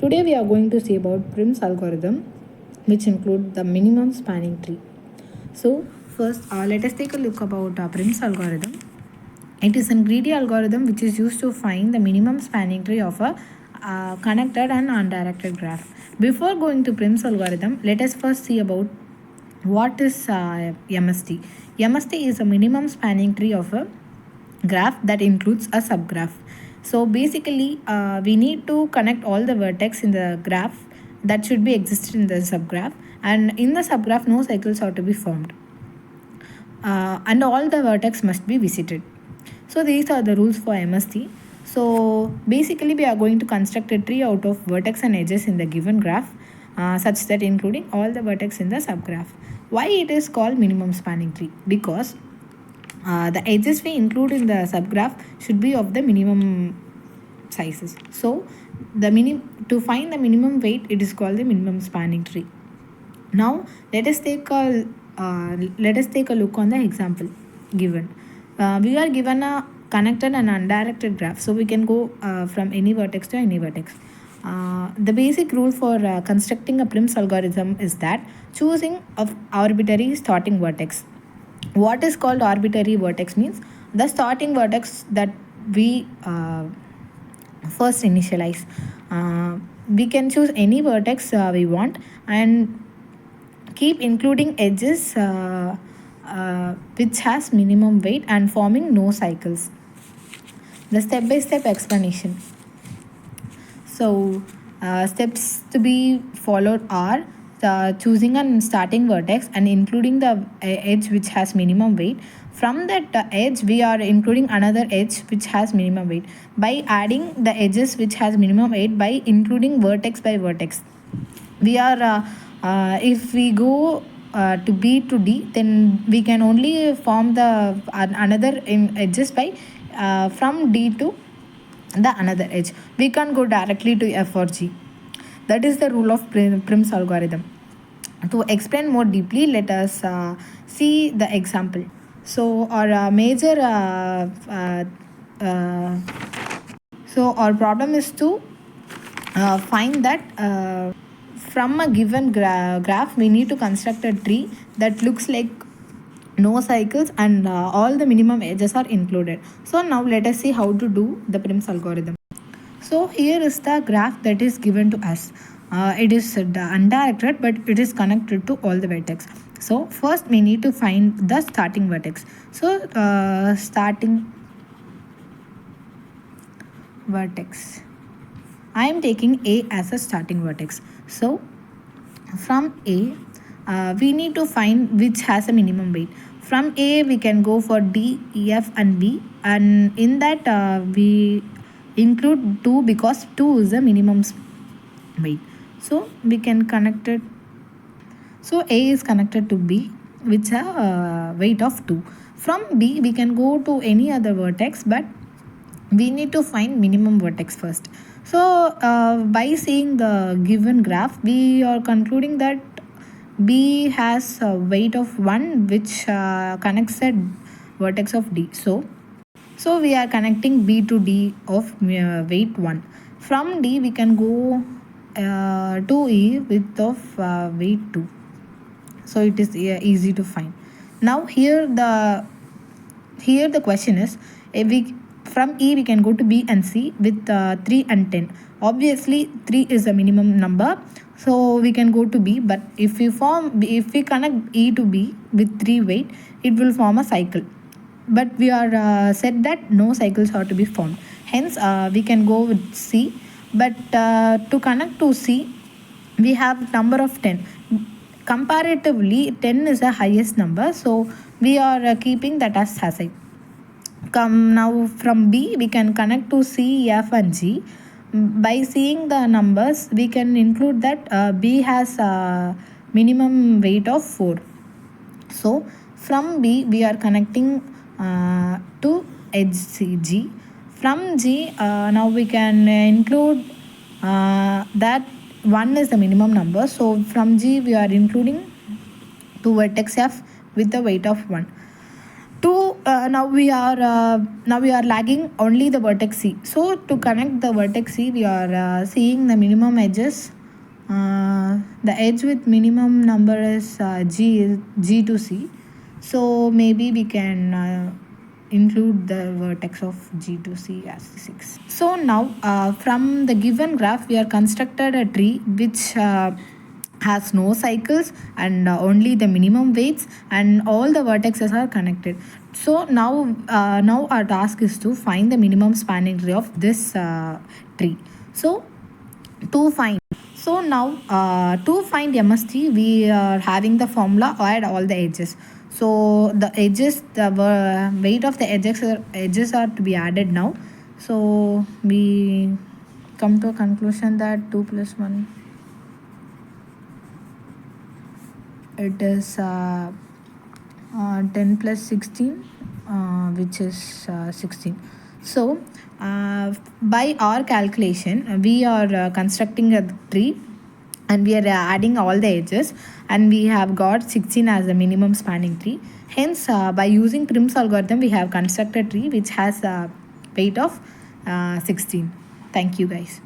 Today we are going to see about Prims algorithm, which include the minimum spanning tree. So first, let us take a look about Prims algorithm. It is a greedy algorithm which is used to find the minimum spanning tree of a connected and undirected graph. Before going to Prims algorithm, let us first see about what is MST. MST is a minimum spanning tree of a graph that includes a subgraph. So basically, we need to connect all the vertex in the graph that should be existed in the subgraph, and in the subgraph, no cycles are to be formed, and all the vertex must be visited. So these are the rules for MST. So basically, we are going to construct a tree out of vertex and edges in the given graph, such that including all the vertex in the subgraph. Why it is called minimum spanning tree? Because the edges we include in the subgraph should be of the minimum sizes. So to find the minimum weight, it is called the minimum spanning tree. Now let us take a look on the example given. We are given a connected and undirected graph, so we can go from any vertex to any vertex. The basic rule for constructing a Prims algorithm is that choosing of arbitrary starting vertex. What is called arbitrary vertex means the starting vertex that we first initialize. We can choose any vertex we want and keep including edges which has minimum weight and forming no cycles. The step-by-step explanation. So steps to be followed are choosing a starting vertex and including the edge which has minimum weight. From that edge, we are including another edge which has minimum weight by adding the edges which has minimum weight by including vertex by vertex. We are if we go to B to D, then we can only form the another edges by from D to the another edge. We can't go directly to F or G. That is the rule of Prims algorithm. To explain more deeply, let us see the example. So our major our problem is to find that from a given graph we need to construct a tree that looks like no cycles and all the minimum edges are included. So now let us see how to do the Prims algorithm. So here is the graph that is given to us. It is undirected, but it is connected to all the vertex. So first we need to find the starting vertex. So starting vertex, I am taking A as a starting vertex. So from A, we need to find which has a minimum weight. From A, we can go for D, E, F, and B, and in that we include 2 because 2 is the minimum weight. So we can connect it. So A is connected to B with a weight of 2. From B, we can go to any other vertex, but we need to find minimum vertex first. So by seeing the given graph, we are concluding that B has a weight of 1 which connects that vertex of D. So we are connecting B to D of weight 1. From D we can go to E with of weight 2. So it is easy to find. Now here the question is, from E we can go to B and C with 3 and 10. Obviously 3 is a minimum number, so we can go to B, but if we connect E to B with 3 weight, it will form a cycle. But we are said that no cycles are to be formed. Hence we can go with C, but to connect to C, we have number of 10. Comparatively, 10 is the highest number, so we are keeping that as aside. Now from B we can connect to C, F, and G. By seeing the numbers, we can include that B has a minimum weight of 4. So from B we are connecting to edge G. From G, now we can include that 1 is the minimum number. So from G we are including to vertex F with the weight of 1. To now we are lagging only the vertex C. So to connect the vertex C, we are seeing the minimum edges. The edge with minimum number is G to C. So maybe we can include the vertex of G to C as 6. So now from the given graph, we are constructed a tree which has no cycles and only the minimum weights, and all the vertexes are connected. So now our task is to find the minimum spanning tree of this tree. So to find MST, we are having the formula add all the edges. So the edges, the weight of the edges are to be added now. So we come to a conclusion that 2 plus 1, it is 10 plus 16, which is 16. So by our calculation, we are constructing a tree and we are adding all the edges, and we have got 16 as the minimum spanning tree. Hence by using Prim's algorithm, we have constructed a tree which has a weight of 16. Thank you guys.